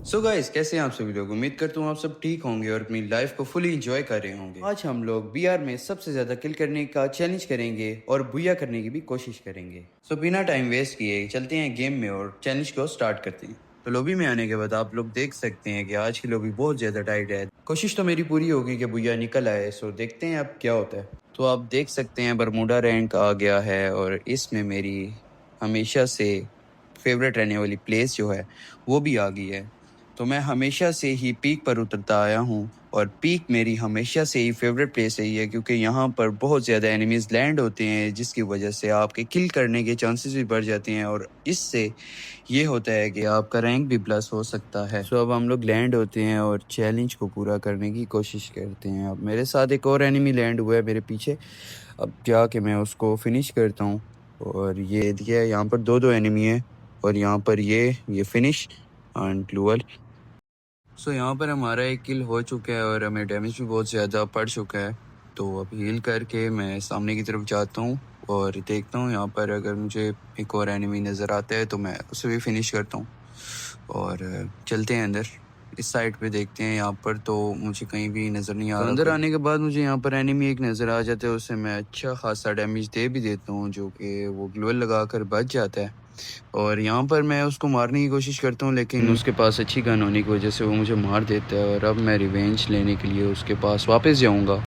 So guys, कैसे हैं आप सभी लोग। उम्मीद करता हूँ आप सब ठीक होंगे और अपनी लाइफ को फुली एंजॉय कर रहे होंगे। आज हम लोग बीआर में सबसे ज्यादा किल करने का चैलेंज करेंगे और बुया करने की भी कोशिश करेंगे। सो बिना टाइम वेस्ट किए चलते हैं गेम में और चैलेंज को स्टार्ट करते हैं। तो लॉबी में आने के बाद आप लोग देख सकते हैं कि आज की लॉबी बहुत ज्यादा टाइट है। कोशिश तो मेरी पूरी होगी कि बुया निकल आए। सो देखते हैं अब क्या होता है। तो आप देख सकते हैं बरमूडा रैंक आ गया है और इसमें मेरी हमेशा से फेवरेट रहने वाली प्लेस जो है वो भी आ गई है। तो मैं हमेशा से ही पीक पर उतरता आया हूँ और पीक मेरी हमेशा से ही फेवरेट प्लेस रही है, क्योंकि यहाँ पर बहुत ज़्यादा एनिमीज लैंड होते हैं जिसकी वजह से आपके किल करने के चांसेस भी बढ़ जाते हैं और इससे ये होता है कि आपका रैंक भी प्लस हो सकता है। सो अब हम लोग लैंड होते हैं और चैलेंज को पूरा करने की कोशिश करते हैं। अब मेरे साथ एक और एनिमी लैंड हुआ है मेरे पीछे। अब जाके मैं उसको फिनिश करता हूँ। और ये देखिए यहाँ पर दो दो एनिमी है और यहाँ पर ये फिनिश एंड ग्लूअल। सो यहाँ पर हमारा एक किल हो चुका है और हमें डैमेज भी बहुत ज़्यादा पड़ चुका है। तो अब हील करके मैं सामने की तरफ जाता हूँ और देखता हूँ यहाँ पर अगर मुझे एक और एनिमी नज़र आता है तो मैं उसे भी फिनिश करता हूँ। और चलते हैं अंदर। इस साइड पे देखते हैं। यहाँ पर तो मुझे कहीं भी नज़र नहीं आ रहा। अंदर आने के बाद मुझे यहाँ पर एनिमी एक नज़र आ जाता है, उसे मैं अच्छा खासा डैमेज दे भी देता हूँ, जो कि वो ग्लोअल लगा कर बच जाता है। और यहाँ पर मैं उसको मारने की कोशिश करता हूँ, लेकिन उसके पास अच्छी गन होने की वजह से वो मुझे मार देता है। और अब मैं रिवेंज लेने के लिए उसके पास वापस जाऊँगा।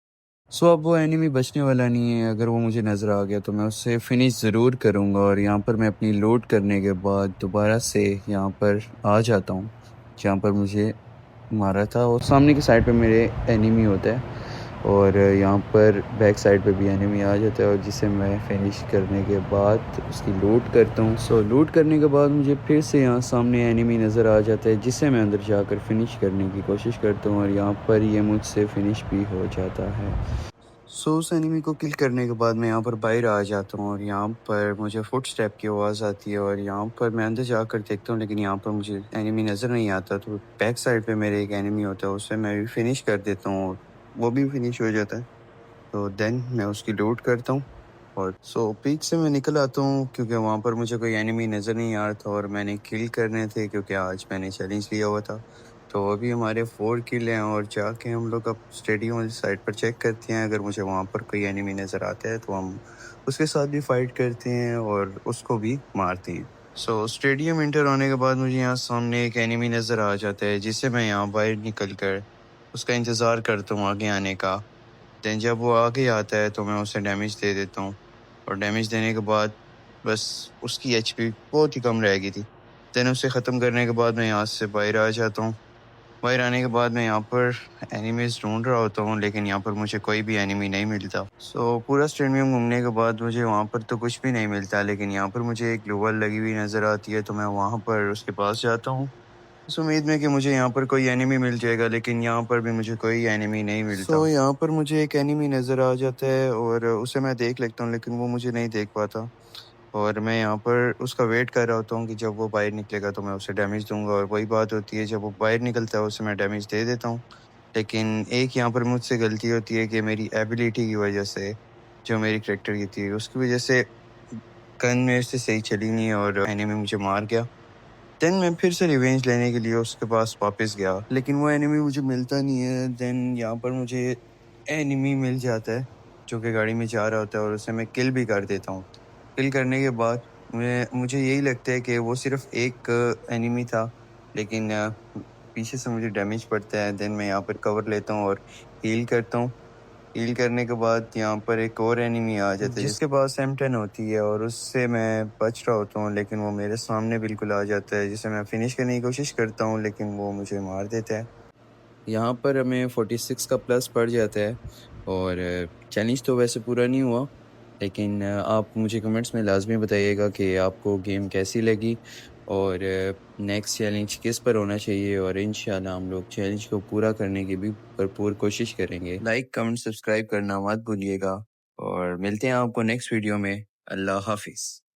सो अब वो एनिमी बचने वाला नहीं है। अगर वो मुझे नज़र आ गया तो मैं उससे फिनिश ज़रूर करूँगा। और यहाँ पर मैं अपनी लोड करने के बाद दोबारा से यहाँ पर आ जाता हूँ जहाँ पर मुझे मारा था। और सामने की साइड पे मेरे एनिमी होता है और यहाँ पर बैक साइड पे भी एनिमी आ जाता है और जिसे मैं फिनिश करने के बाद उसकी लूट करता हूँ। सो लूट करने के बाद मुझे फिर से यहाँ सामने एनिमी नज़र आ जाता है जिसे मैं अंदर जाकर फिनिश करने की कोशिश करता हूँ और यहाँ पर ये मुझसे फिनिश भी हो जाता है। सो उस एनिमी को किल करने के बाद मैं यहाँ पर बाहर आ जाता हूँ और यहाँ पर मुझे फुट स्टेप की आवाज़ आती है और यहाँ पर मैं अंदर जाकर देखता हूँ, लेकिन यहाँ पर मुझे एनिमी नज़र नहीं आता। तो बैक साइड पे मेरे एक एनिमी होता है, उससे मैं भी फिनिश कर देता हूँ और वो भी फिनिश हो जाता है। तो देन मैं उसकी लूट करता हूँ और सो पीक से मैं निकल आता हूँ, क्योंकि वहाँ पर मुझे कोई एनिमी नज़र नहीं आ रहा था और मैंने किल करने थे क्योंकि आज मैंने चैलेंज लिया हुआ था। तो अभी हमारे 4 किल हैं और जाके हम लोग अब स्टेडियम वाली साइड पर चेक करते हैं। अगर मुझे वहाँ पर कोई एनिमी नज़र आता है तो हम उसके साथ भी फाइट करते हैं और उसको भी मारते हैं। सो स्टेडियम इंटर होने के बाद मुझे यहाँ सामने एक एनिमी नज़र आ जाता है जिससे मैं यहाँ बाहर निकल कर उसका इंतज़ार करता हूँ आगे आने का। देन जब वो आगे आता है तो मैं उसे डैमेज दे देता हूँ और डैमेज देने के बाद बस उसकी एचपी बहुत ही कम रह गई थी। देन उसे ख़त्म करने के बाद मैं यहाँ से बाहर आ जाता हूँ। बाहर आने के बाद मैं यहाँ पर एनिमीज़ ढूंढ रहा होता हूँ, लेकिन यहाँ पर मुझे कोई भी एनिमी नहीं मिलता। सो पूरा स्टेडियम घूमने के बाद मुझे वहाँ पर तो कुछ भी नहीं मिलता, लेकिन यहाँ पर मुझे एक ग्लोबल लगी हुई नज़र आती है। तो मैं वहाँ पर उसके पास जाता हूँ इस उम्मीद में कि मुझे यहाँ पर कोई एनिमी मिल जाएगा, लेकिन यहाँ पर भी मुझे कोई एनिमी नहीं मिलता। सो यहाँ पर मुझे एक एनिमी नज़र आ जाता है और उसे मैं देख लेता हूँ, लेकिन वो मुझे नहीं देख पाता। और मैं यहाँ पर उसका वेट कर रहा होता हूँ कि जब वो बाहर निकलेगा तो मैं उसे डैमेज दूँगा। और वही बात होती है, जब वो बाहर निकलता है उसे मैं डैमेज दे देता हूँ। लेकिन एक यहाँ पर मुझसे गलती होती है कि मेरी एबिलिटी की वजह से, जो मेरी करैक्टर की थी उसकी वजह से गन मेरे से सही चली नहीं और एनिमी मुझे मार गया। देन मैं फिर से रिवेंज लेने के लिए उसके पास वापस गया, लेकिन वो एनिमी मुझे मिलता नहीं है। देन यहाँ पर मुझे एनिमी मिल जाता है जो कि गाड़ी में जा रहा होता है और उसे मैं किल भी कर देता हूँ। किल करने के बाद मुझे यही लगता है कि वो सिर्फ एक एनिमी था, लेकिन पीछे से मुझे डैमेज पड़ता है। देन मैं यहाँ पर कवर लेता हूँ और हील करता हूँ। हील करने के बाद यहाँ पर एक और एनिमी आ जाता है जिसके पास M10 होती है और उससे मैं बच रहा होता हूँ, लेकिन वो मेरे सामने बिल्कुल आ जाता है जिसे मैं फिनिश करने की कोशिश करता हूँ, लेकिन वो मुझे मार देता है। यहाँ पर हमें 46 का प्लस पड़ जाता है और चैलेंज तो वैसे पूरा नहीं हुआ, लेकिन आप मुझे कमेंट्स में लाजमी बताइएगा कि आपको गेम कैसी लगी और नेक्स्ट चैलेंज किस पर होना चाहिए। और इंशाल्लाह हम लोग चैलेंज को पूरा करने की भी भरपूर कोशिश करेंगे। लाइक कमेंट सब्सक्राइब करना मत भूलिएगा और मिलते हैं आपको नेक्स्ट वीडियो में। अल्लाह हाफिज़।